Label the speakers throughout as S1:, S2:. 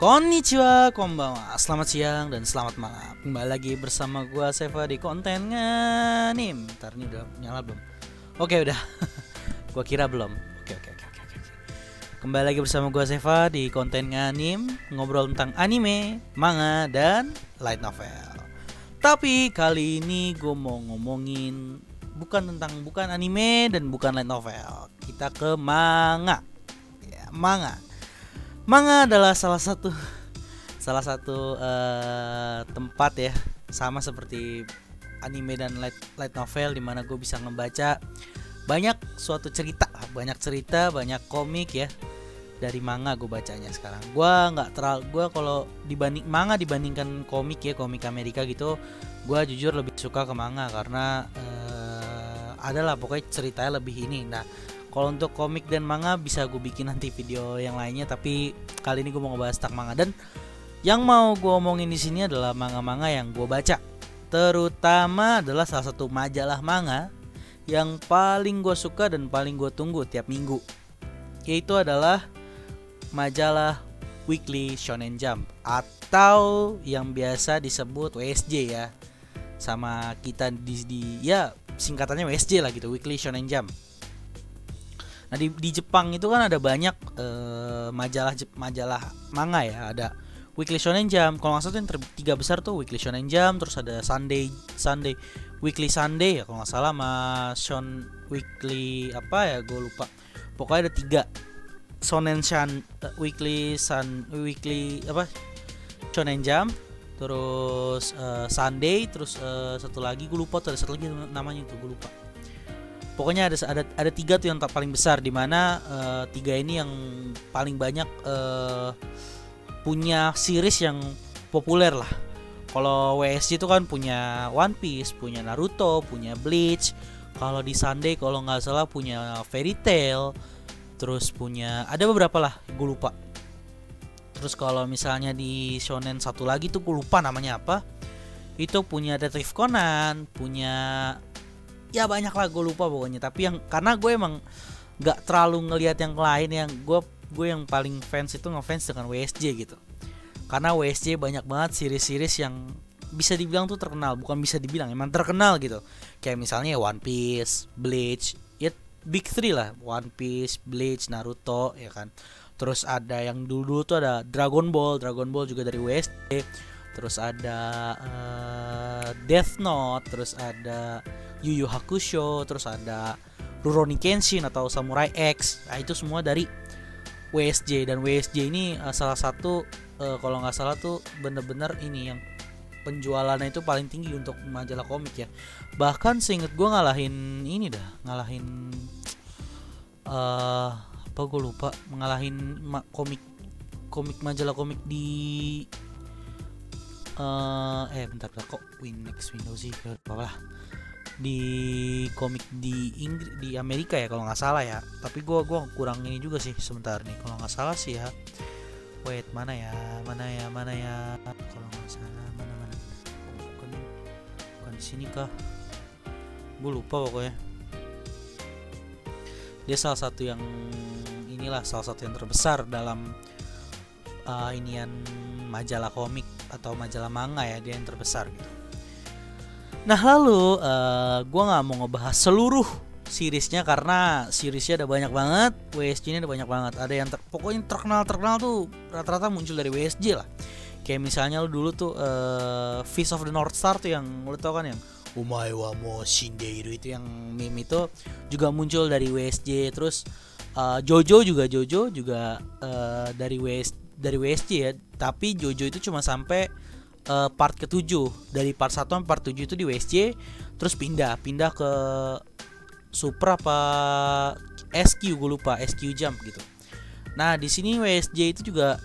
S1: Konnichiwa, konbanwa, selamat siang dan selamat malam. Kembali lagi bersama gua Seva di konten nganim. Ntar ini udah nyala belum? Oke udah. Gua kira belum. Oke. Kembali lagi bersama gua Seva di konten nganim, ngobrol tentang anime, manga, dan light novel. Tapi kali ini gua mau ngomongin bukan anime dan bukan light novel. Kita ke manga. Ya, Manga adalah salah satu tempat ya, sama seperti anime dan light novel, di mana gue bisa ngebaca banyak cerita, banyak komik ya. Dari manga gue bacanya sekarang. Gue kalau dibandingkan komik ya, komik Amerika gitu, gue jujur lebih suka ke manga karena adalah pokoknya ceritanya lebih ini. Nah, kalau untuk komik dan manga bisa gue bikin nanti video yang lainnya, tapi kali ini gue mau ngebahas tentang manga, dan yang mau gue omongin di sini adalah manga-manga yang gue baca. Terutama adalah salah satu majalah manga yang paling gue suka dan paling gue tunggu tiap minggu, yaitu adalah majalah Weekly Shonen Jump atau yang biasa disebut WSJ ya. Sama kita di ya singkatannya WSJ lah gitu, Weekly Shonen Jump. Nah di Jepang itu kan ada banyak majalah manga ya. Ada Weekly Shonen Jump, kalau nggak salah yang tiga besar tuh Weekly Shonen Jump, terus ada Weekly Sunday ya kalau nggak salah, sama Weekly apa ya gue lupa. Pokoknya ada tiga, Weekly Shonen Jump, terus Sunday, terus satu lagi gue lupa tuh, ada satu lagi namanya itu gue lupa. Pokoknya ada tiga tuh yang paling besar, di mana tiga ini yang paling banyak punya series yang populer lah. Kalau WSJ itu kan punya One Piece, punya Naruto, punya Bleach. Kalau di Sunday kalau nggak salah punya Fairy Tail, terus punya ada beberapa lah, gue lupa. Terus kalau misalnya di Shonen satu lagi tuh gue lupa namanya apa. Itu punya Detective Conan, punya ya banyak lah, gue lupa pokoknya. Tapi yang karena gue emang nggak terlalu ngelihat yang lain, yang gue yang paling fans itu ngefans dengan WSJ gitu. Karena WSJ banyak banget series-series yang bisa dibilang tuh terkenal, bukan bisa dibilang, emang terkenal gitu. Kayak misalnya One Piece, Bleach, ya Big Three lah, One Piece, Bleach, Naruto ya kan. Terus ada yang dulu tuh ada Dragon Ball juga dari WSJ. Terus ada Death Note, terus ada Yu Yu Hakusho, terus ada Rurouni Kenshin atau Samurai X. Nah, itu semua dari WSJ, dan WSJ ini salah satu kalau nggak salah tuh bener-bener ini yang penjualannya itu paling tinggi untuk majalah komik ya. Bahkan seinget gue ngalahin apa gue lupa, ngalahin majalah komik di bentar kok Windows sih, apa lah, di komik di Inggris, di Amerika ya kalau nggak salah ya. Tapi gue kurang ini juga sih sebentar nih, kalau nggak salah sih ya. Wait, mana ya kalau nggak salah, mana bukan di sini kah, gue lupa pokoknya. Dia salah satu yang terbesar dalam inian majalah komik atau majalah manga ya, dia yang terbesar gitu. Nah lalu gue nggak mau ngebahas seluruh seriesnya karena seriesnya ada banyak banget, WSJ ini ada banyak banget. Ada yang pokoknya terkenal tuh rata-rata muncul dari WSJ lah. Kayak misalnya lu dulu tuh Fist of the North Star tuh, yang lu tau kan, yang Omae wa mo shindeiru, itu yang meme itu juga muncul dari WSJ. Terus Jojo juga dari WSJ ya. Tapi Jojo itu cuma sampai part ke-7. Dari part 1 sampai part 7 itu di WSJ, terus pindah ke Super apa SQ, gue lupa, SQ Jump gitu. Nah, di sini WSJ itu juga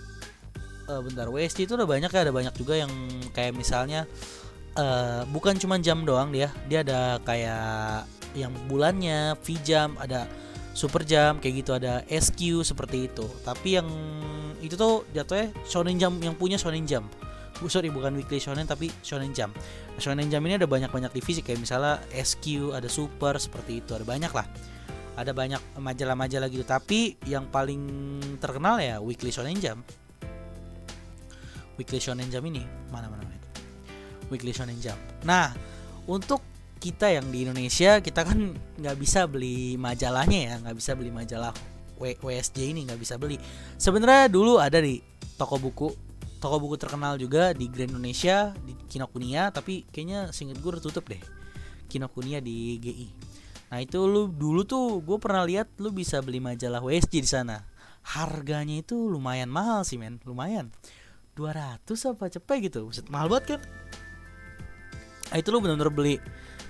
S1: WSJ itu ada banyak juga yang kayak misalnya bukan cuma jam doang dia ada kayak yang bulannya, V-Jump, ada Super Jump kayak gitu, ada SQ seperti itu. Tapi yang itu tuh jatuhnya Shonen Jump yang punya Shonen Jump. Bukan Weekly Shonen tapi Shonen Jump. Shonen Jump ini ada banyak divisi, kayak misalnya SQ, ada Super, seperti itu. Ada banyak lah. Ada banyak majalah-majalah gitu. Tapi yang paling terkenal ya Weekly Shonen Jump. Weekly Shonen Jump ini. Mana Weekly Shonen Jump. Nah, untuk kita yang di Indonesia, kita kan nggak bisa beli majalahnya ya, nggak bisa beli majalah WSJ ini, nggak bisa beli. Sebenarnya dulu ada di toko buku terkenal juga di Grand Indonesia, di Kinokuniya, tapi kayaknya seinget gue udah tutup deh, Kinokuniya di GI. Nah itu dulu tuh gue pernah lihat lu bisa beli majalah WSJ di sana. Harganya itu lumayan mahal sih men, lumayan 200 apa cepet gitu, buset, mahal banget kan. Nah itu lu bener-bener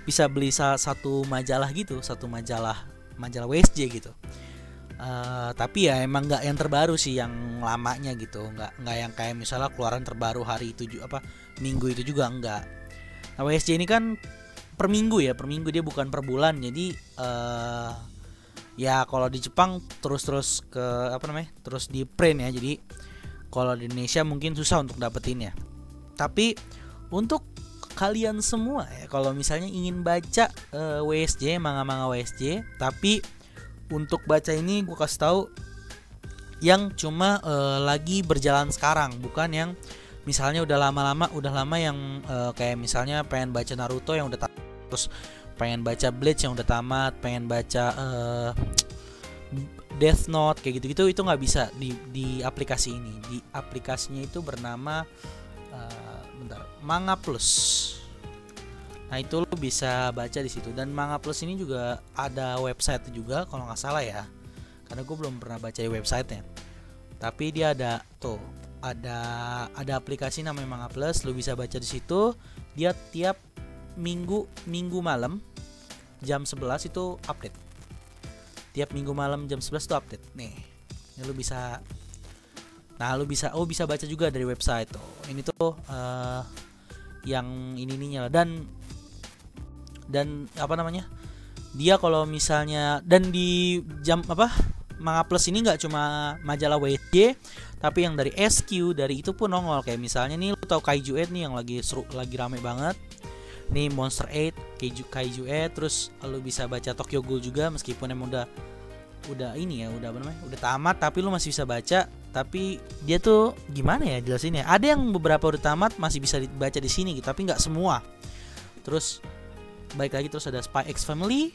S1: bisa beli satu majalah gitu, satu majalah WSJ gitu. Tapi ya emang nggak yang terbaru sih, yang lamanya gitu, nggak yang kayak misalnya keluaran terbaru hari itu minggu itu juga enggak. Nah WSJ ini kan per minggu dia bukan per bulan, jadi ya kalau di Jepang terus terus di print ya, jadi kalau di Indonesia mungkin susah untuk dapetinnya. Tapi untuk kalian semua ya, kalau misalnya ingin baca WSJ, manga WSJ, tapi untuk baca ini gue kasih tahu yang cuma lagi berjalan sekarang, bukan yang misalnya udah lama yang kayak misalnya pengen baca Naruto yang udah terus pengen baca Bleach yang udah tamat, pengen baca Death Note kayak gitu-gitu, itu nggak bisa di aplikasi ini. Di aplikasinya itu bernama Manga Plus. Nah itu lo bisa baca di situ, dan Manga Plus ini juga ada website juga kalau nggak salah ya, karena gue belum pernah baca di websitenya. Tapi dia ada aplikasi namanya Manga Plus, lo bisa baca di situ. Dia tiap minggu malam jam 11 itu update. Tiap minggu malam jam 11 itu update. Nih, ini lo bisa. Nah, lo bisa baca juga dari website tuh. Ini tuh yang ininya dan apa namanya? Dia kalau misalnya dan di Manga Plus ini nggak cuma majalah WSJ, tapi yang dari SQ, dari itu pun nongol. Kayak misalnya nih, lo tau Kaiju 8 nih yang lagi rame banget. Nih Monster 8, Kaiju 8, terus lo bisa baca Tokyo Ghoul juga, meskipun emang udah tamat, tapi lo masih bisa baca. Tapi dia tuh gimana ya jelasinnya? Ada yang beberapa udah tamat masih bisa dibaca di sini gitu, tapi nggak semua. Terus baik lagi, terus ada Spy X Family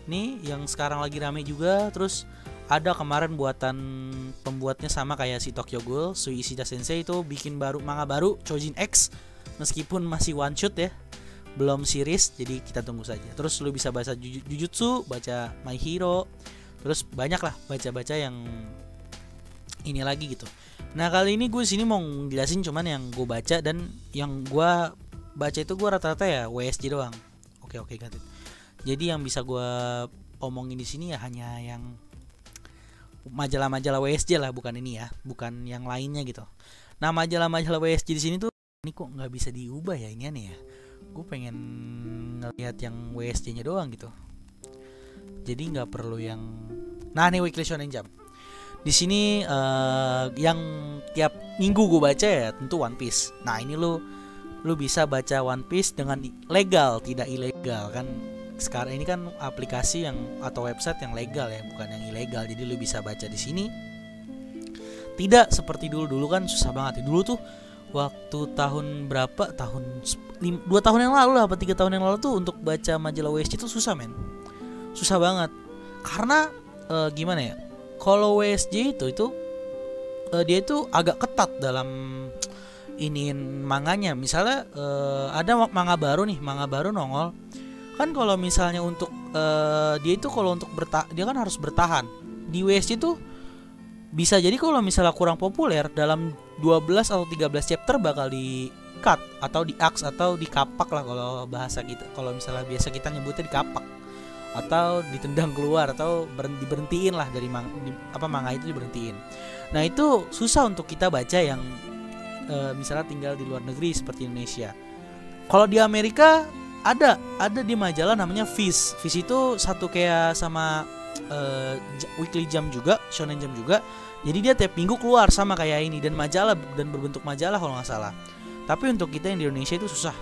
S1: nih yang sekarang lagi rame juga. Terus ada kemarin buatan pembuatnya sama kayak si Tokyo Ghoul, Sui Ishida Sensei, itu bikin manga baru Chojin X, meskipun masih one shot ya, belum series, jadi kita tunggu saja. Terus lu bisa baca Jujutsu, baca My Hero, terus banyak lah baca yang ini lagi gitu. Nah kali ini gue sini mau jelasin cuman yang gue baca, dan yang gue baca itu gue rata-rata ya WSJ doang. Oke got it. Jadi yang bisa gue omongin di sini ya hanya yang majalah-majalah WSJ lah, bukan ini ya, bukan yang lainnya gitu. Nah majalah-majalah WSJ di sini tuh ini kok nggak bisa diubah ya ini aneh ya. Gue pengen ngelihat yang WSJ-nya doang gitu. Jadi nggak perlu yang. Nah nih Weekly Shonen Jump. Di sini yang tiap minggu gue baca ya tentu One Piece. Nah ini lu bisa baca One Piece dengan legal, tidak ilegal kan. Sekarang ini kan aplikasi atau website yang legal ya, bukan yang ilegal. Jadi lu bisa baca di sini. Tidak seperti dulu kan susah banget ya. Dulu tuh waktu tahun 2 tahun yang lalu lah, 3 tahun yang lalu tuh untuk baca majalah WSJ itu susah men. Susah banget. Karena gimana ya? Kalau WSJ itu dia itu agak ketat dalam manganya. Misalnya ada manga baru nongol. Kan kalau misalnya untuk dia itu kalau untuk dia kan harus bertahan. Di WSJ itu bisa jadi kalau misalnya kurang populer, dalam 12 atau 13 chapter bakal di cut atau di axe atau dikapak lah kalau bahasa kita. Kalau misalnya biasa kita nyebutnya dikapak atau ditendang keluar atau diberhentiin lah dari manga itu diberhentiin. Nah itu susah untuk kita baca yang misalnya tinggal di luar negeri seperti Indonesia. Kalau di Amerika ada di majalah namanya Viz. Viz itu satu kayak sama Weekly Jump juga, Shonen Jump juga. Jadi dia tiap minggu keluar sama kayak ini, dan berbentuk majalah kalau nggak salah. Tapi untuk kita yang di Indonesia itu susah.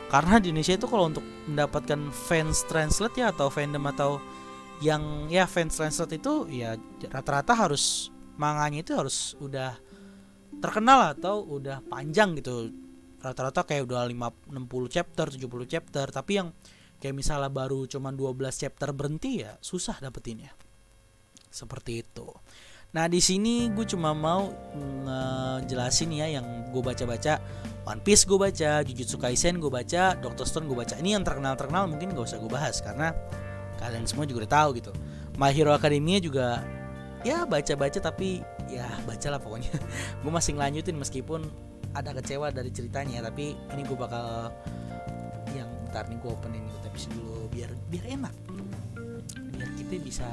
S1: Karena di Indonesia itu kalau untuk mendapatkan fans translate ya, atau fandom atau yang ya fans translate itu ya rata-rata harus manganya itu harus udah terkenal atau udah panjang gitu. Rata-rata kayak udah 60 chapter, 70 chapter, tapi yang kayak misalnya baru cuman 12 chapter berhenti ya susah dapetinnya. Seperti itu. Nah, di sini gue cuma mau ngejelasin ya yang gue baca-baca. One Piece gue baca, Jujutsu Kaisen gue baca, Doctor Stone gue baca. Ini yang terkenal-terkenal mungkin gak usah gue bahas karena kalian semua juga udah tahu gitu. My Hero Academia juga ya baca-baca, tapi ya bacalah pokoknya. Gue masih ngelanjutin meskipun ada kecewa dari ceritanya, tapi ini gue bakal yang ntar nih gue openin episode dulu biar enak, biar kita bisa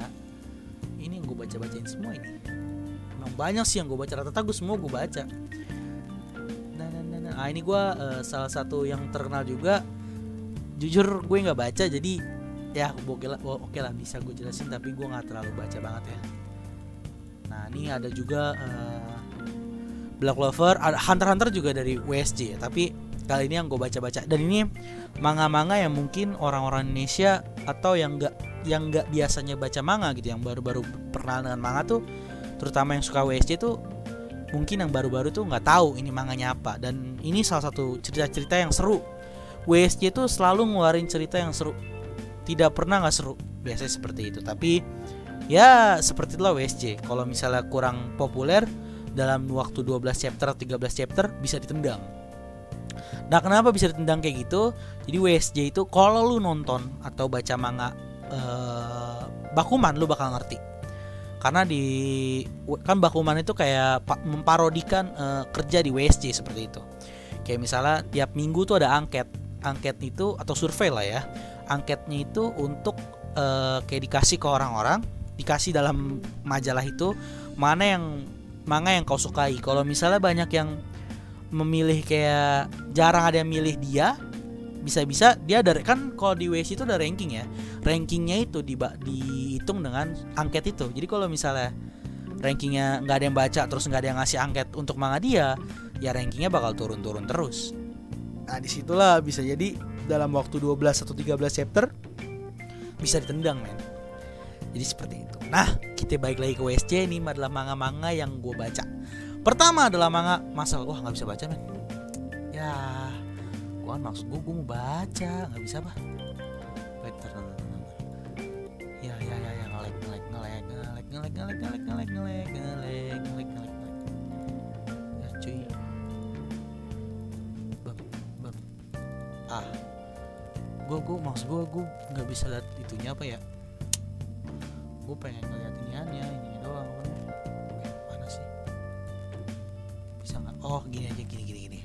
S1: ini yang gue baca-bacain semua ini. Emang banyak sih yang gue baca, rata-rata gue semua gue baca. Nah ini gue salah satu yang terkenal juga. Jujur gue nggak baca, jadi ya oke lah bisa gue jelasin, tapi gue nggak terlalu baca banget ya. Nah ini ada juga Black Clover, Hunter x Hunter juga dari WSJ ya, tapi kali ini yang gue baca-baca, dan ini manga-manga yang mungkin orang-orang Indonesia atau yang nggak biasanya baca manga gitu, yang baru-baru pernah dengan manga tuh, terutama yang suka WSJ tuh mungkin yang baru-baru tuh nggak tahu ini manganya apa. Dan ini salah satu cerita-cerita yang seru. WSJ tuh selalu ngeluarin cerita yang seru, tidak pernah nggak seru, biasanya seperti itu. Tapi ya seperti itulah WSJ. Kalau misalnya kurang populer dalam waktu 12 chapter atau 13 chapter bisa ditendang. Nah kenapa bisa ditendang kayak gitu? Jadi WSJ itu kalau lu nonton atau baca manga Bakuman lu bakal ngerti. Karena kan Bakuman itu kayak memparodikan kerja di WSJ seperti itu. Kayak misalnya tiap minggu tuh ada angket itu atau survei lah ya. Angketnya itu untuk kayak dikasih ke orang-orang, dikasih dalam majalah itu mana yang manga yang kau sukai. Kalau misalnya banyak yang memilih kayak jarang ada yang milih dia, bisa-bisa dia dari, kan kalau di WSJ itu ada ranking ya. Rankingnya itu dihitung dengan angket itu. Jadi kalau misalnya rankingnya nggak ada yang baca, terus nggak ada yang ngasih angket untuk manga dia, ya rankingnya bakal turun-turun terus. Nah disitulah bisa jadi dalam waktu 12 atau 13 chapter bisa ditendang men. Jadi seperti itu. Nah kita balik lagi ke WSJ. Ini adalah manga-manga yang gue baca. Pertama adalah manga Masal. Wah gak bisa baca men. Ya gue kan maksud gue mau baca, gak bisa apa. Ngelek. Ya cuy. Gue maksud gue nggak bisa lihat itunya apa ya. Gue pengen ngeliat ini doang kan. Mana sih? Bisa nggak? Oh gini aja, gini.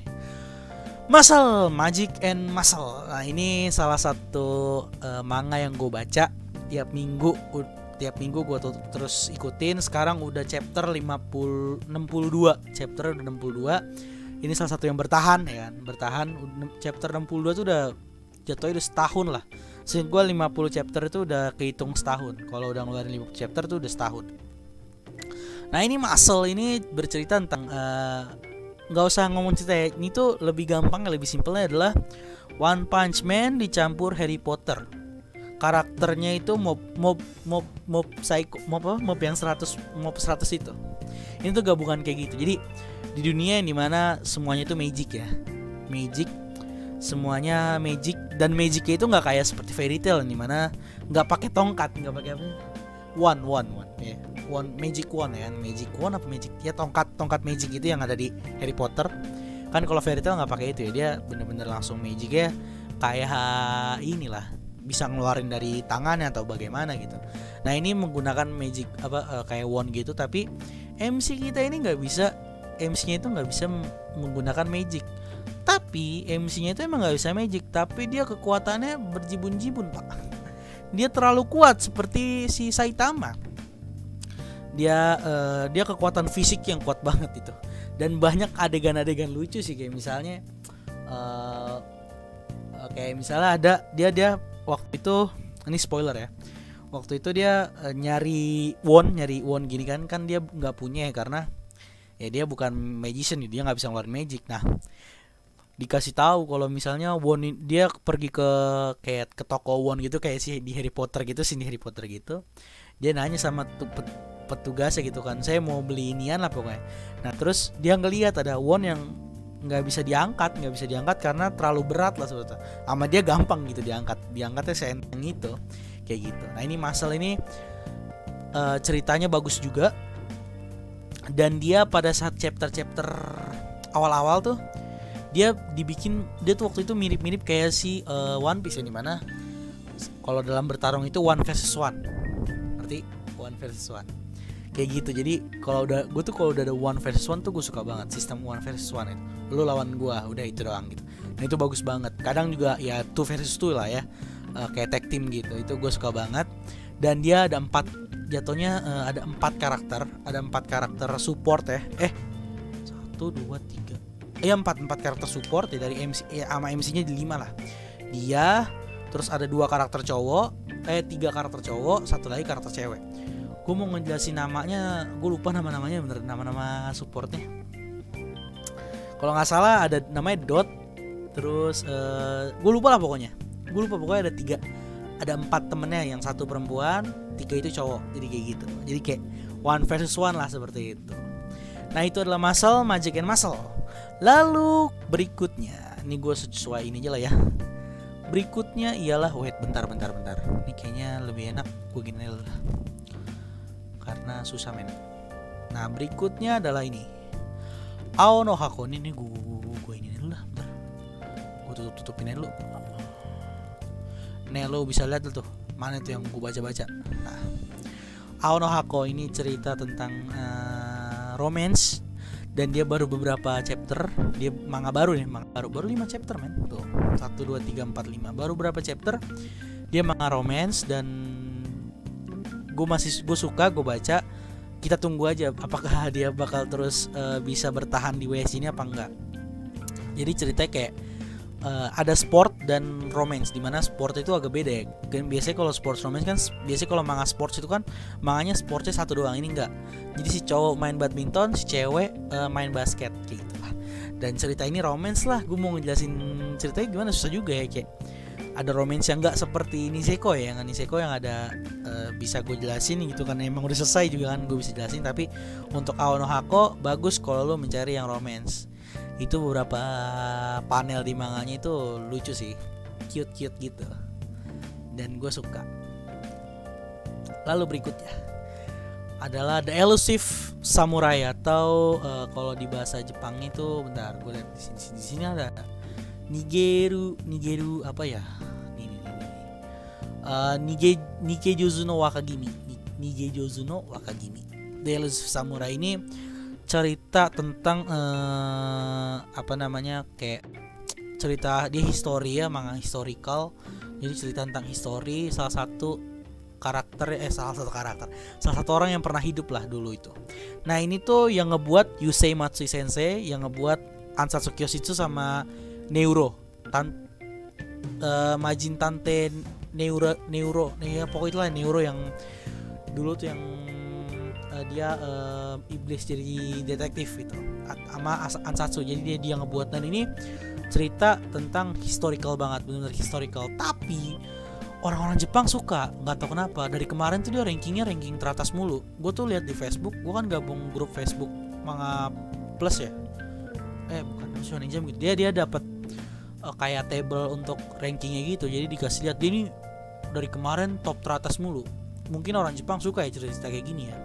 S1: Masal, Magic and Muscle. Nah ini salah satu manga yang gue baca tiap minggu gue terus ikutin. Sekarang udah chapter 62. Chapter udah 62. Ini salah satu yang bertahan ya kan. Chapter 62 tuh udah jatuhnya udah setahun lah. Sehingga gue 50 chapter itu udah kehitung setahun. Kalau udah ngeluarin 50 chapter tuh udah setahun. Nah ini Muscle ini bercerita tentang nggak usah ngomong cerita ya. Ini tuh lebih gampang, lebih simpelnya adalah One Punch Man dicampur Harry Potter. Karakternya itu mob yang 100 itu. Ini tuh gabungan kayak gitu. Jadi di dunia yang dimana semuanya itu magic ya. Semuanya magic, dan magicnya itu nggak kayak seperti fairy tale dimana nggak pakai tongkat, nggak pakai apa? One ya. Magic wand ya. Magic wand apa magic? Ya tongkat magic itu yang ada di Harry Potter. Kan kalau fairy tale nggak pakai itu ya. Dia bener-bener langsung magic ya. Kayak inilah, bisa ngeluarin dari tangannya atau bagaimana gitu. Nah ini menggunakan magic kayak wand gitu, tapi MC kita ini nggak bisa. MC-nya itu nggak bisa menggunakan magic. Tapi MC-nya itu emang nggak bisa magic, tapi dia kekuatannya berjibun-jibun pak. Dia terlalu kuat seperti si Saitama. Dia kekuatan fisik yang kuat banget itu. Dan banyak adegan-adegan lucu sih, kayak misalnya ada dia waktu itu, ini spoiler ya. Waktu itu dia nyari wand gini kan dia nggak punya ya, karena ya dia bukan magician, dia nggak bisa ngeluarin magic. Nah dikasih tahu kalau misalnya wand, dia pergi ke toko wand gitu kayak sih di Harry Potter gitu. Dia nanya sama dapat tugasnya gitu kan, saya mau beli inian lah pokoknya. Nah terus dia ngelihat ada won yang nggak bisa diangkat karena terlalu berat lah sebetulnya. Sama dia gampang gitu diangkatnya seenteng itu kayak gitu. Nah ini Muscle ini ceritanya bagus juga, dan dia pada saat chapter awal-awal tuh dia tuh waktu itu mirip-mirip kayak si One Piece, yang dimana kalau dalam bertarung itu one versus one, berarti one versus one kayak gitu. Jadi kalau udah ada one versus one tuh gue suka banget sistem one versus one itu, lu lawan gue udah itu doang gitu. Nah itu bagus banget. Kadang juga ya two versus two lah ya, kayak tag team gitu, itu gue suka banget. Dan dia ada 4 karakter support ya. 1 2 3 4 karakter support ya, dari MC sama MC-nya 5 lah. Dia terus ada 2 karakter cowok, 3 karakter cowok, 1 lagi karakter cewek. Gue mau ngejelasin namanya, gue lupa nama-namanya bener, nama supportnya. Kalau nggak salah ada namanya Dot, terus gue lupa pokoknya ada 4 temennya, yang 1 perempuan, 3 itu cowok, jadi kayak gitu. Jadi kayak one versus one lah seperti itu. Nah itu adalah Muscle, Magic and Muscle. Lalu berikutnya, ini gue sesuai ini aja lah ya. Berikutnya ialah bentar. Ini kayaknya lebih enak gue gini lah, karena susah men. Nah berikutnya adalah ini Ao no Hako. Ini gue ini dulu lah, bentar. Gue tutupin aja dulu. Nih lo bisa lihat tuh mana tuh yang gue baca. Nah, Ao no Hako ini cerita tentang romance, dan dia baru beberapa chapter. Dia manga baru 5 chapter men. Tuh 1 2 3 4 5 baru berapa chapter. Dia manga romance, dan gue suka, gue baca. Kita tunggu aja apakah dia bakal terus bisa bertahan di WS ini apa enggak. Jadi ceritanya kayak ada sport dan romance, dimana sport itu agak beda ya. Biasanya kalau sports romance kan, biasanya kalau manga sports itu kan manganya sportnya 1 doang, ini enggak. Jadi si cowok main badminton, si cewek main basket gitu lah. Dan cerita ini romance lah. Gue mau ngejelasin ceritanya gimana susah juga ya, kayak ada romance yang enggak seperti Niseko ya. Yang Niseko yang ada bisa gue jelasin gitu kan, emang udah selesai juga kan, gue bisa jelasin. Tapi untuk Ao no Hako bagus kalau lo mencari yang romance. Itu beberapa panel di manganya itu lucu sih, cute gitu, dan gue suka. Lalu berikutnya adalah The Elusive Samurai, atau kalau di bahasa Jepang itu, bentar gue lihat di sini ada Nigeru apa ya? Nigejozu no Wakagimi. The Elusive Samurai ini cerita tentang kayak cerita dia histori ya, manga historical. Jadi cerita tentang histori salah satu orang yang pernah hidup lah dulu itu. Nah ini tuh yang ngebuat Yusei Matsui Sensei, yang ngebuat Ansatsu Kyoshitsu sama Neuro Majin Tante Neuro ya, pokoknya itulah Neuro yang dulu tuh yang dia iblis jadi detektif itu sama Ansatsu. Jadi dia ngebuat, dan ini cerita tentang historical banget, benar-benar historical. Tapi orang-orang Jepang suka, nggak tahu kenapa. Dari kemarin tuh dia ranking teratas mulu. Gue tuh lihat di Facebook, gue kan gabung grup Facebook Manga Plus ya. Bukan Shonen Jump gitu. Dia dapat kayak table untuk rankingnya gitu. Jadi dikasih lihat dia ini dari kemarin top teratas mulu. Mungkin orang Jepang suka ya cerita kayak gini ya.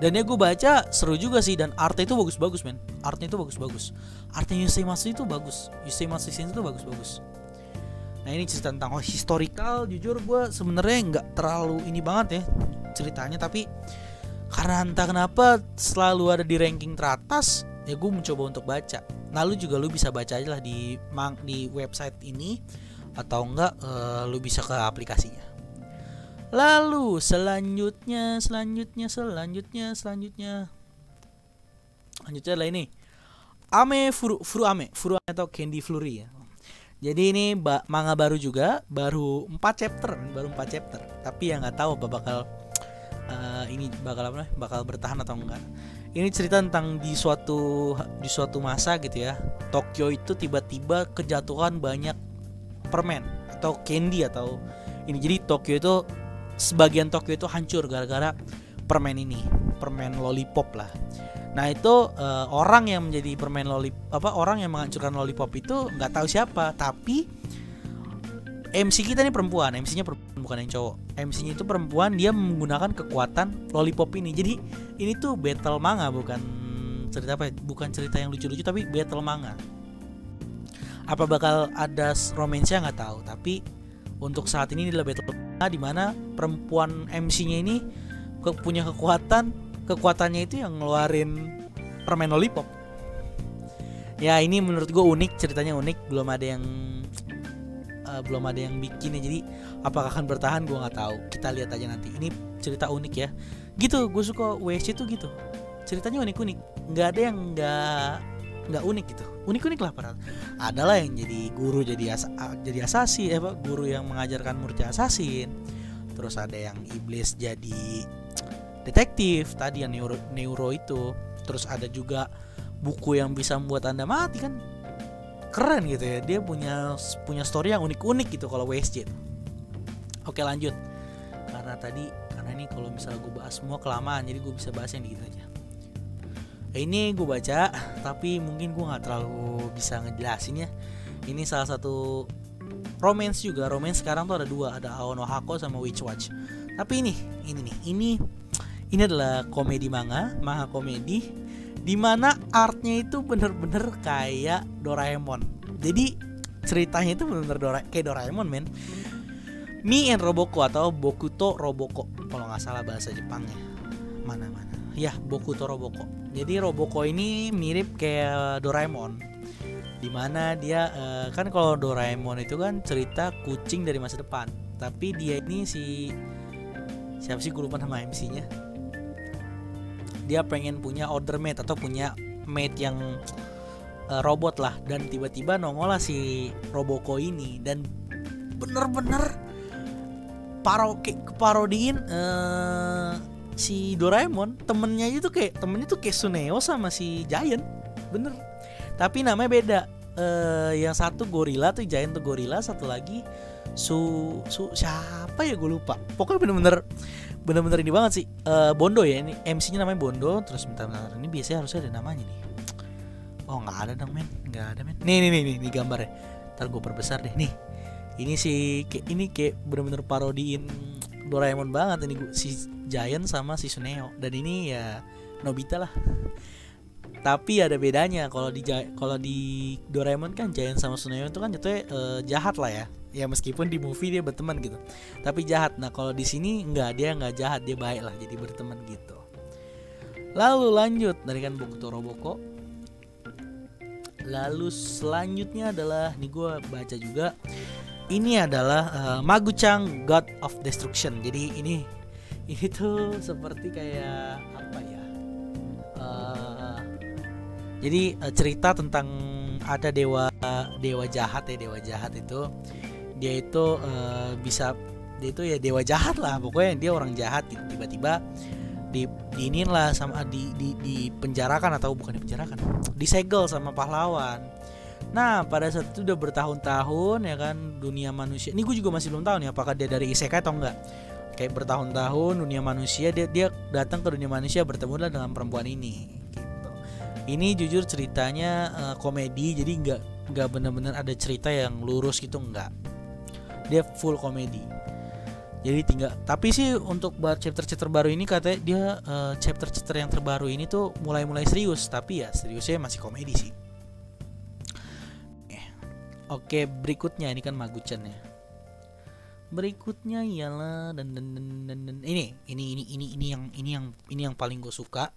S1: Dan ya gue baca seru juga sih, dan artnya itu bagus-bagus men. Artnya Yusei Matsui itu bagus. Yusei Matsui Sensei itu bagus-bagus. Nah ini cerita tentang historical. Jujur gue sebenarnya nggak terlalu ini banget ya ceritanya, tapi karena entah kenapa selalu ada di ranking teratas, ya gue mencoba untuk baca. Lalu juga lu bisa baca aja lah di website ini, atau enggak lu bisa ke aplikasinya. Lalu selanjutnya adalah ini Furu Ame atau Candy Flurry ya. Jadi ini manga baru juga, baru 4 chapter, tapi ya nggak tahu bakal bakal bertahan atau enggak. Ini cerita tentang di suatu masa gitu ya, Tokyo itu tiba-tiba kejatuhan banyak permen atau candy atau ini. Jadi sebagian Tokyo itu hancur gara-gara permen ini, permen lollipop lah. Nah itu orang yang menjadi permen orang yang menghancurkan lollipop itu nggak tahu siapa, tapi MC kita ini perempuan, MC-nya perempuan bukan yang cowok. MC-nya itu perempuan, dia menggunakan kekuatan lollipop ini. Jadi ini tuh battle manga, bukan cerita bukan cerita yang lucu-lucu, tapi battle manga. Apa bakal ada romansnya nggak tahu, tapi untuk saat ini adalah battle manga di mana perempuan MC-nya ini punya kekuatannya itu yang ngeluarin permen lollipop. Ya ini menurut gue unik, ceritanya unik, belum ada yang bikinnya, jadi apakah akan bertahan gue nggak tahu, kita lihat aja nanti. Ini cerita unik ya, gitu. Gue suka WSC tuh gitu, ceritanya unik-unik, nggak ada yang nggak unik gitu, unik-unik lah. Padahal adalah yang jadi guru jadi assassin, guru yang mengajarkan muridnya assassin, terus ada yang iblis jadi detektif tadi yang neuro itu, terus ada juga buku yang bisa membuat Anda mati kan. Keren gitu ya, dia punya story yang unik-unik gitu kalau WSJ. Oke lanjut, karena ini kalau misalnya gue bahas semua kelamaan, jadi gue bisa bahas yang dikit aja. Ini gue baca, tapi mungkin gue nggak terlalu bisa ngejelasin ya. Ini salah satu romance juga. Romance sekarang tuh ada 2, ada Ao no Hako sama Witch Watch. Tapi ini adalah komedi manga komedi, dimana artnya itu bener-bener kayak Doraemon. Jadi ceritanya itu bener-bener kayak Doraemon men. Mi and Roboko atau Bokuto Roboko kalau nggak salah bahasa Jepangnya. Mana ya, Bokuto Roboko. Jadi Roboko ini mirip kayak Doraemon, dimana dia kan kalau Doraemon itu kan cerita kucing dari masa depan, tapi dia ini siapa sih, gue lupa nama MC-nya. Dia pengen punya order mate atau punya mate yang robot lah, dan tiba-tiba nongol lah si Roboko ini, dan bener-bener parodiin si Doraemon. Temennya tuh kayak Suneo sama si Giant, bener. Tapi namanya beda. Yang satu gorila tuh, Giant tuh gorila, satu lagi siapa ya, gue lupa. Pokoknya bener-bener ini banget sih. Bondo ya, ini MC-nya namanya Bondo. Terus bentar, ini biasanya harusnya ada namanya nih. Oh nggak ada dong men, nggak ada men. Nih gambarnya. Ntar gue perbesar deh nih. Ini kayak bener-bener parodiin Doraemon banget ini, si Giant sama si Suneo. Dan ini ya Nobita lah. Tapi ada bedanya, kalau di Doraemon kan Giant sama Suneo itu kan jatuhnya jahat lah ya. Ya meskipun di movie dia berteman gitu, tapi jahat. Nah kalau di sini dia nggak jahat, dia baik lah, jadi berteman gitu. Lalu lanjut dari kan Bokuto Roboko. Lalu selanjutnya adalah, nih gue baca juga, ini adalah Magu-chan God of Destruction. Jadi ini tuh seperti kayak apa ya? Jadi cerita tentang ada dewa jahat ya. Dewa jahat itu dia itu dia itu ya dewa jahat lah, pokoknya dia orang jahat gitu. Tiba-tiba diinin lah sama di penjarakan, atau bukan dipenjarakan, disegel sama pahlawan. Nah pada saat itu udah bertahun-tahun ya kan, dunia manusia ini gue juga masih belum tahu nih apakah dia dari isekai atau enggak. Kayak bertahun-tahun dunia manusia, dia datang ke dunia manusia, bertemu dengan perempuan ini gitu. Ini jujur ceritanya komedi, jadi nggak benar-benar ada cerita yang lurus gitu, enggak. Dia full komedi. Jadi tapi sih untuk chapter baru ini katanya dia chapter yang terbaru ini tuh mulai serius, tapi ya seriusnya masih komedi sih. Oke, berikutnya ini kan Magu-chan ya. Berikutnya ialah dan ini yang paling gue suka.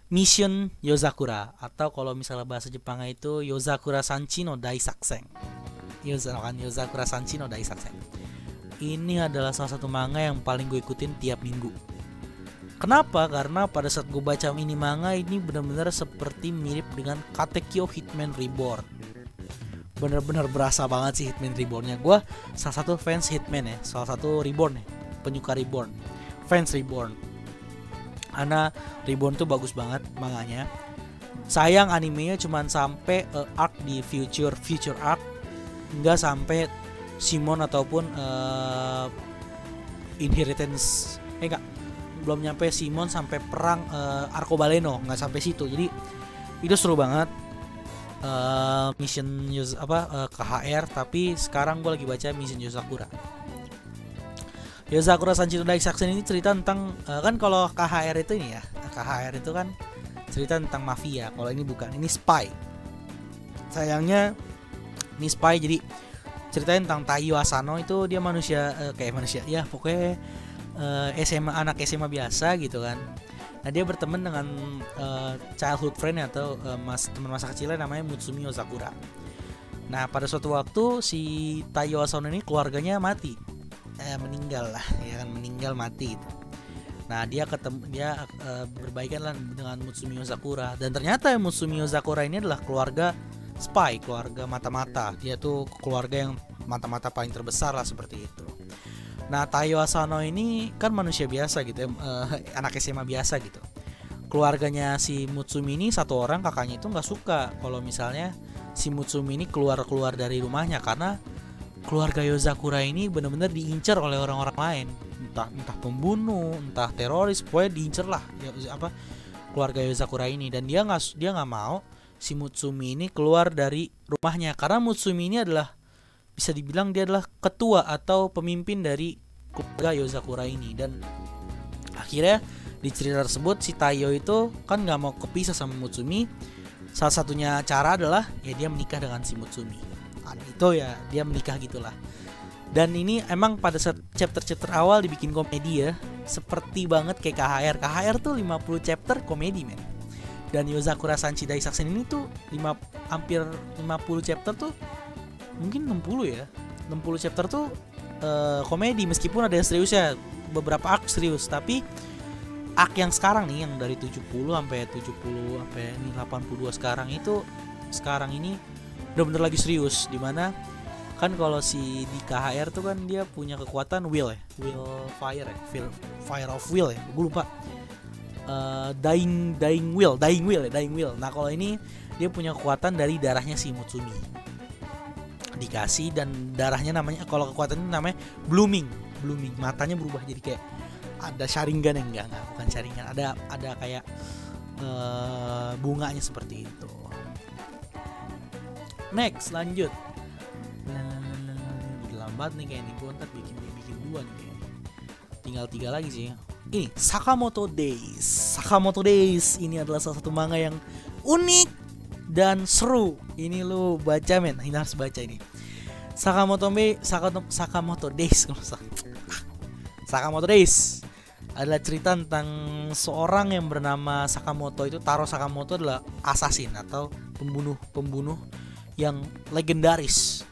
S1: Mission Yozakura, atau kalau misalnya bahasa Jepangnya itu Yozakura Sanchi no Daisaksen. Yozakura Sanchi no Daisaksen. Ini adalah salah satu manga yang paling gue ikutin tiap minggu. Kenapa? Karena pada saat gue baca ini manga, ini benar-benar seperti mirip dengan Katekyo Hitman Reborn. Bener-bener berasa banget sih Hitman Reborn-nya. Gue salah satu fans Hitman ya, salah satu Reborn ya, penyuka Reborn, fans Reborn. Karena Reborn tuh bagus banget manganya. Sayang animenya cuman sampai arc di future arc, nggak sampai Simon ataupun Inheritance. belum nyampe Simon sampai perang Arcobaleno, nggak sampai situ. Jadi itu seru banget. Mission KHR, tapi sekarang gue lagi baca Mission Yozakura. Yozakura Sanshiro Daisakusen ini cerita tentang kan kalau KHR itu ini ya, KHR itu kan cerita tentang mafia. Kalau ini bukan, ini spy. Sayangnya ini spy, jadi ceritanya tentang Taiyo Asano. Itu dia manusia kayak manusia ya, pokoknya SMA, anak SMA biasa gitu kan. Nah dia berteman dengan childhood friend atau teman masa kecilnya namanya Mutsumi Yozakura. Nah pada suatu waktu si Taiyo Asano ini keluarganya mati, meninggal lah ya kan, meninggal mati gitu. Nah dia berbaikan lah dengan Mutsumi Yozakura, dan ternyata Mutsumi Yozakura ini adalah keluarga spy, keluarga mata-mata. Dia tuh keluarga yang mata-mata paling terbesar lah seperti itu. Nah Taiyo Asano ini kan manusia biasa gitu ya, anak SMA biasa gitu. Keluarganya si Mutsumi ini satu orang, kakaknya itu nggak suka kalau misalnya si Mutsumi ini keluar dari rumahnya, karena keluarga Yozakura ini benar-benar diincar oleh orang-orang lain, entah pembunuh, entah teroris, pokoknya diincar lah keluarga Yozakura ini. Dan dia nggak mau si Mutsumi ini keluar dari rumahnya, karena Mutsumi ini adalah, bisa dibilang dia adalah ketua atau pemimpin dari keluarga Yozakura ini. Dan akhirnya di cerita tersebut si Taiyo itu kan nggak mau kepisah sama Mutsumi. Salah satunya cara adalah ya dia menikah dengan si Mutsumi. Itu ya dia menikah gitulah. Dan ini emang pada chapter awal dibikin komedi ya, seperti banget kayak KHR. KHR tuh 50 chapter komedi men. Dan Yozakura Sanshiro Daisakusen ini tuh hampir 50 chapter tuh, mungkin 60 ya, 60 chapter tuh komedi, meskipun ada yang serius ya, beberapa arc serius. Tapi arc yang sekarang nih, yang dari 70 sampai ini 82 sekarang ini bener-bener lagi serius. Dimana kan kalau si di KHR tuh kan dia punya kekuatan will fire of will ya, gue lupa, dying will. Nah kalau ini dia punya kekuatan dari darahnya si Mutsumi dikasih, dan darahnya namanya, kalau kekuatannya namanya blooming, matanya berubah jadi kayak ada sharingan, yang enggak bukan sharingan, ada kayak bunganya seperti itu. Next, lanjut. Lambat nih kayak ini, gue ntar bikin 2 nih kayak. Tinggal 3 lagi sih. Ini Sakamoto Days ini adalah salah satu manga yang unik dan seru. Ini lu baca men, ini harus baca ini. Sakamoto Days adalah cerita tentang seorang yang bernama Sakamoto. Itu Taro Sakamoto adalah assassin atau pembunuh yang legendaris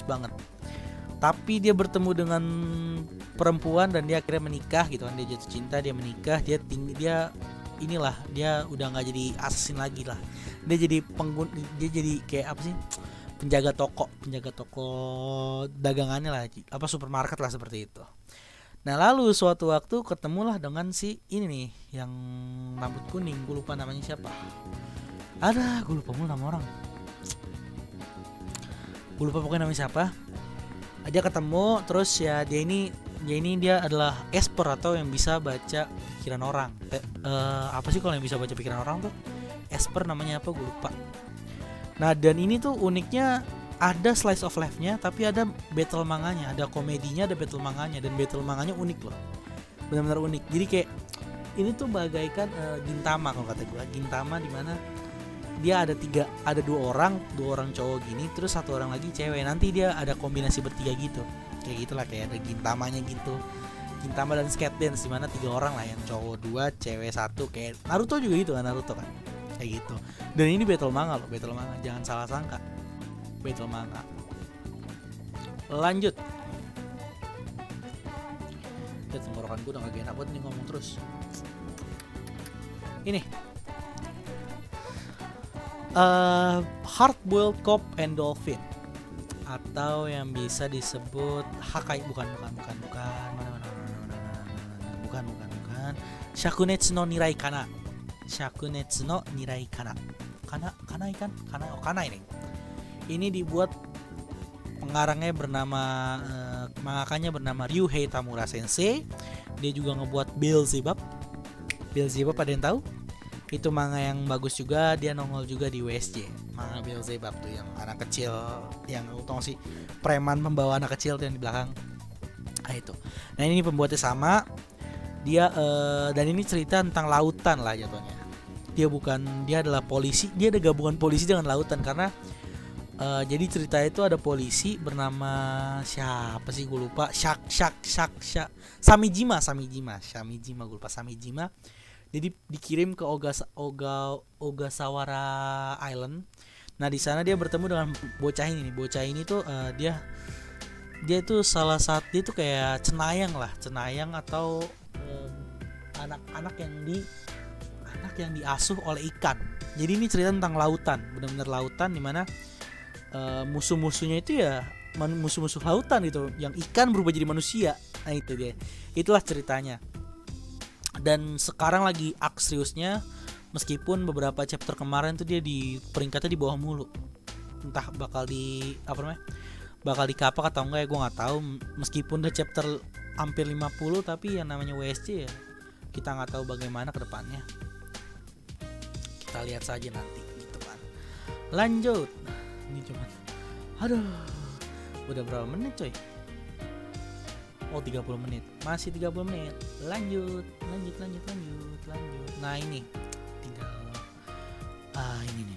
S1: banget. Tapi dia bertemu dengan perempuan dan dia akhirnya menikah gitu kan. Dia jatuh cinta, dia menikah, dia udah nggak jadi assassin lagi lah. Dia jadi kayak apa sih, penjaga toko dagangannya lah, apa supermarket lah seperti itu. Nah lalu suatu waktu ketemulah dengan si ini nih yang rambut kuning, gue lupa namanya siapa. Gue lupa mulu nama orang. Gue lupa pokoknya namanya siapa. Dia ketemu terus ya, dia adalah esper atau yang bisa baca pikiran orang. Apa sih kalau yang bisa baca pikiran orang tuh? Esper namanya apa? Gue lupa. Nah dan ini tuh uniknya, ada slice of life-nya tapi ada battle manganya, ada komedinya, ada battle manganya, dan battle manganya unik loh, benar-benar unik. Jadi kayak ini tuh bagaikan Gintama kalau kata gue. Gintama dimana dia ada dua orang cowok gini, terus satu orang lagi cewek. Nanti dia ada kombinasi bertiga gitu, kayak gitulah, kayak ada Gintamanya gitu. Gintama dan skate dance dimana 3 orang lah, yang cowok 2 cewek 1, kayak Naruto juga gitu kan, Naruto kan kayak gitu. Dan ini battle manga loh, jangan salah sangka, battle manga. Lanjut. Tenggorokan gue udah gak enak banget nih ngomong terus. Ini Hard-Boiled Cop and Dolphin, atau yang bisa disebut Hakai, bukan Shakunetsu no Nirai Kana. Kanai nih. Ini dibuat pengarangnya bernama mangakanya bernama Ryuhei Tamura Sensei. Dia juga ngebuat Beelzebub. Beelzebub pada yang tahu? Itu manga yang bagus juga, dia nongol juga di WSJ. Manga Beelzebub tuh yang anak kecil, yang tau sih preman membawa anak kecil tuh yang di belakang. Nah itu. Nah ini pembuatnya sama. Dia dan ini cerita tentang lautan lah jatuhnya. Dia adalah polisi, dia ada gabungan polisi dengan lautan karena jadi cerita itu ada polisi bernama siapa sih gue lupa, Samijima gue lupa Samijima. Jadi dikirim ke Ogasawara Island. Nah di sana dia bertemu dengan bocah ini. Bocah ini tuh dia itu salah satu, dia tuh kayak cenayang atau anak yang diasuh oleh ikan. Jadi ini cerita tentang lautan, benar-benar lautan dimana musuh-musuhnya itu ya musuh-musuh lautan gitu, yang ikan berubah jadi manusia. Nah itu dia, itulah ceritanya. Dan sekarang lagi arc seriusnya, meskipun beberapa chapter kemarin tuh dia di peringkatnya di bawah mulu, entah bakal dikapak atau enggak ya gue nggak tahu. Meskipun udah chapter hampir 50, tapi yang namanya WSC ya kita nggak tahu bagaimana ke depannya. Kita lihat saja nanti gitu kan. Lanjut. Ini cuman udah berapa menit coy? Oh 30 menit. Masih 30 menit. Lanjut. Nah ini tinggal ini.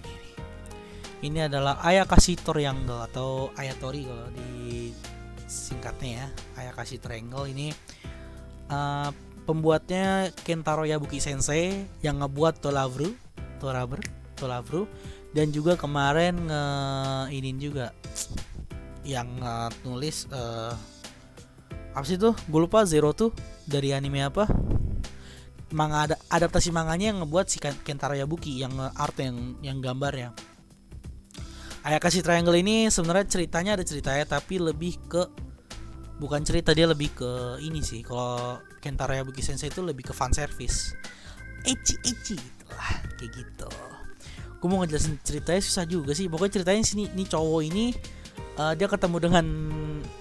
S1: Ini adalah Ayakashi Triangle atau Ayatori kalau di singkatnya ya. Ayakashi Triangle ini pembuatnya Kentaro Yabuki Sensei yang ngebuat Tolavru dan juga kemarin ini juga yang nulis apa sih tuh? Gue lupa, Zero tuh dari anime apa? Manga adaptasi manganya yang ngebuat si Kentaro Yabuki yang art yang gambarnya. Ayakashi Triangle ini sebenarnya ceritanya ada ceritanya tapi lebih ke bukan cerita, dia lebih ke ini sih. Kalau Kentaro Yabuki Sensei itu lebih ke fan service. Ecchi itulah kayak gitu. Gue mau ngejelasin ceritanya susah juga sih. Pokoknya ceritanya sini nih cowok ini dia ketemu dengan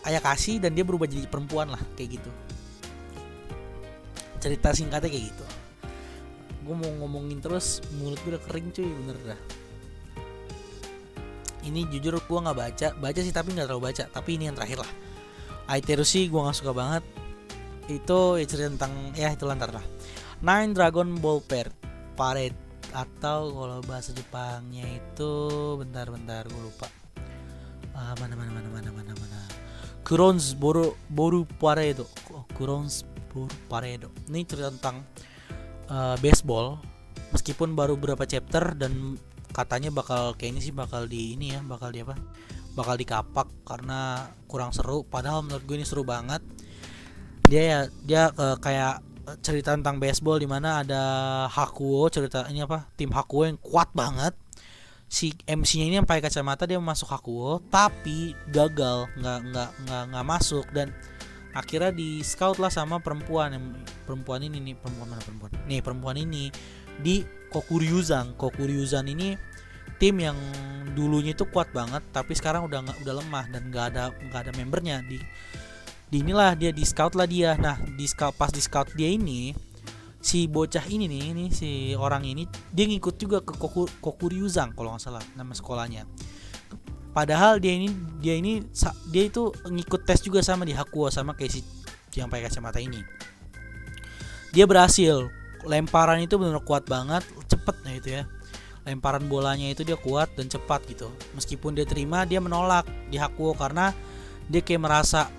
S1: Ayakashi dan dia berubah jadi perempuan lah kayak gitu. Cerita singkatnya kayak gitu. Gue mau ngomongin terus mulut gue udah kering cuy, bener dah. Ini jujur gue nggak baca sih tapi nggak terlalu baca. Tapi ini yang terakhir lah. Aiterushi gue nggak suka banget. Itu ya cerita tentang ya itu lantar lah. Nine Dragon Ball Parade atau kalau bahasa Jepangnya itu bentar gue lupa. Mana Kurons Boru Parade. Ini cerita tentang baseball, meskipun baru beberapa chapter dan katanya bakal kayak ini sih bakal dikapak karena kurang seru. Padahal menurut gue ini seru banget. Dia kayak cerita tentang baseball di mana ada Hakuo, cerita ini tim Hakuo yang kuat banget. Si MC-nya ini yang pakai kacamata, dia masuk Hakuo tapi gagal, nggak masuk, dan akhirnya di scout lah sama perempuan ini di Kokuryuzan ini, tim yang dulunya itu kuat banget tapi sekarang udah lemah dan nggak ada membernya. Di inilah dia di scout lah dia. Nah pas di scout dia ini, si bocah ini nih si orang ini dia ngikut juga ke Kokuryuzan kalau nggak salah nama sekolahnya. Padahal dia itu ngikut tes juga sama di Hakuo sama kayak si yang pakai kacamata ini. Dia berhasil, lemparan itu benar kuat banget, cepet nah itu ya. Lemparan bolanya itu dia kuat dan cepat gitu. Meskipun dia terima, dia menolak di Hakuo karena dia kayak merasa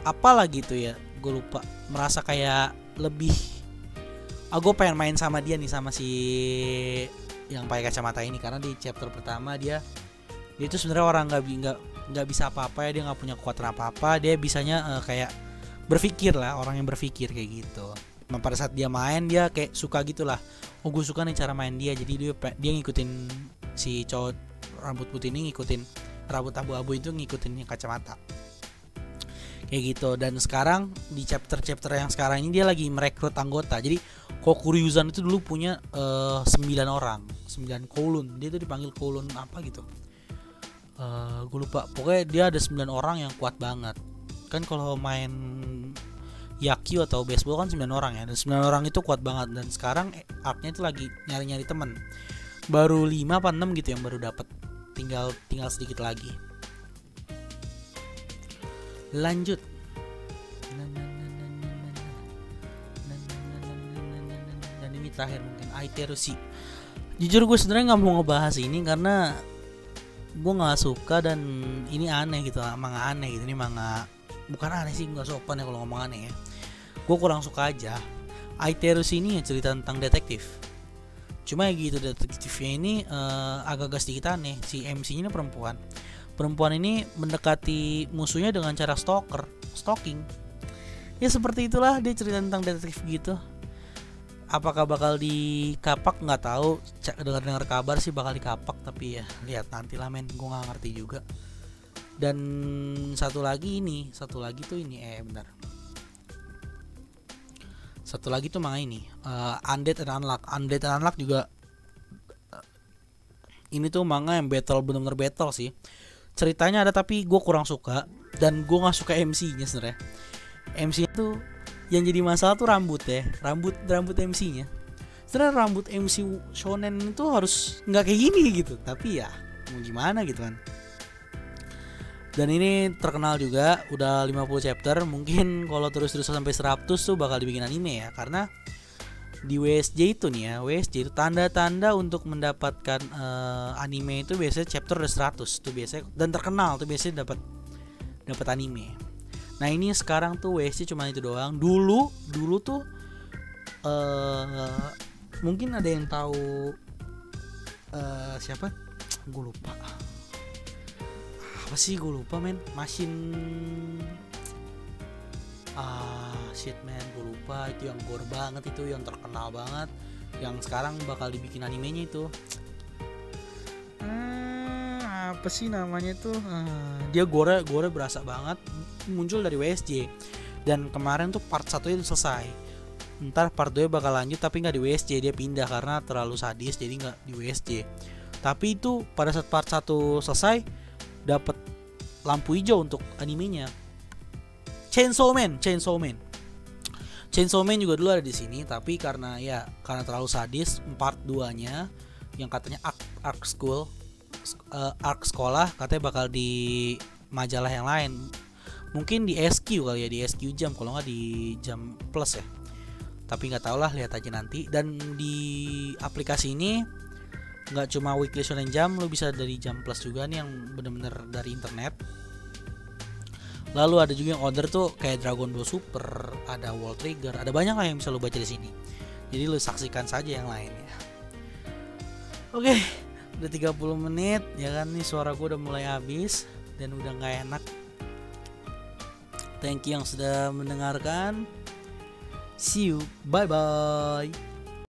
S1: apalah gitu ya. Gue lupa, merasa kayak lebih gue pengen main sama dia nih, sama si yang pakai kacamata ini, karena di chapter pertama dia itu sebenarnya orang nggak bisa apa-apa ya, dia nggak punya kekuatan apa-apa, dia bisanya kayak berpikir lah, orang yang berpikir kayak gitu. Nah, pada saat dia main dia kayak suka gitulah, gue suka nih cara main dia, jadi dia ngikutin si cowok rambut putih ini, ngikutin rambut abu-abu itu, ngikutin yang kacamata kayak gitu. Dan sekarang di chapter yang sekarang ini dia lagi merekrut anggota. Jadi Kokuryuzan itu dulu punya 9 orang, 9 Kowloon, dia itu dipanggil Kowloon apa gitu. Gue lupa, pokoknya dia ada 9 orang yang kuat banget. Kan kalau main Yakyu atau baseball kan 9 orang ya, dan 9 orang itu kuat banget. Dan sekarang arc-nya itu lagi nyari-nyari temen, baru 5 apa 6 gitu yang baru dapat, tinggal sedikit lagi. Lanjut. Dan ini terakhir mungkin Aiterushi. Jujur gue sebenarnya nggak mau ngebahas ini karena gue nggak suka dan ini aneh gitu, manga aneh gitu. Ini manga bukan aneh sih, nggak sopan ya kalau ngomong aneh ya. Gue kurang suka aja. Aiterushi ini ya cerita tentang detektif. Cuma ya gitu, detektifnya ini agak-agak sedikit aneh. Si MC-nya ini perempuan. Perempuan ini mendekati musuhnya dengan cara stalking. Ya seperti itulah, dia cerita tentang detektif gitu. Apakah bakal dikapak nggak tahu. Dengar kabar sih bakal dikapak, tapi ya lihat nantilah men. Gue nggak ngerti juga. Dan satu lagi tuh ini bentar. Satu lagi tuh manga ini Undead and Unluck juga. Ini tuh manga yang battle, bener-bener battle sih. Ceritanya ada tapi gue kurang suka. Dan gue gak suka MC-nya sebenarnya. MC-nya tuh yang jadi masalah tuh rambut MC-nya. Sebenarnya rambut MC shonen itu harus gak kayak gini gitu. Tapi ya mau gimana gitu kan. Dan ini terkenal juga, udah 50 chapter. Mungkin kalau terus-terusan sampai 100 tuh bakal dibikin anime ya. Karena di WSJ itu nih ya, WSJ itu tanda-tanda untuk mendapatkan anime itu biasanya chapter udah 100 tuh biasanya, dan terkenal tuh biasanya dapat anime. Nah ini sekarang tuh WSJ cuma itu doang. Dulu tuh mungkin ada yang tahu siapa? Gue lupa. Apa sih, gue lupa men. Shit man, gue lupa. Itu yang gore banget, itu yang terkenal banget, yang sekarang bakal dibikin animenya itu. Apa sih namanya tuh? Dia gore berasa banget, muncul dari WSJ. Dan kemarin tuh part 1 itu selesai. Ntar part 2 bakal lanjut tapi gak di WSJ, dia pindah karena terlalu sadis jadi gak di WSJ. Tapi itu pada saat part 1 selesai dapat lampu hijau untuk animenya. Chainsaw Man juga dulu ada di sini, tapi karena terlalu sadis, part 2-nya yang katanya arc sekolah katanya bakal di majalah yang lain. Mungkin di SQ kali ya, di SQ Jam kalau nggak di Jam Plus ya. Tapi nggak tahu lah, lihat aja nanti. Dan di aplikasi ini nggak cuma Weekly Shonen Jump, lo bisa dari Jam Plus juga nih yang bener-bener dari internet. Lalu ada juga yang order tuh kayak Dragon Ball Super, ada World Trigger, ada banyak lah yang bisa lo baca di sini. Jadi lo saksikan saja yang lain ya. Oke, udah 30 menit ya kan, nih suara gue udah mulai habis dan udah nggak enak. Thank you yang sudah mendengarkan. See you, bye bye.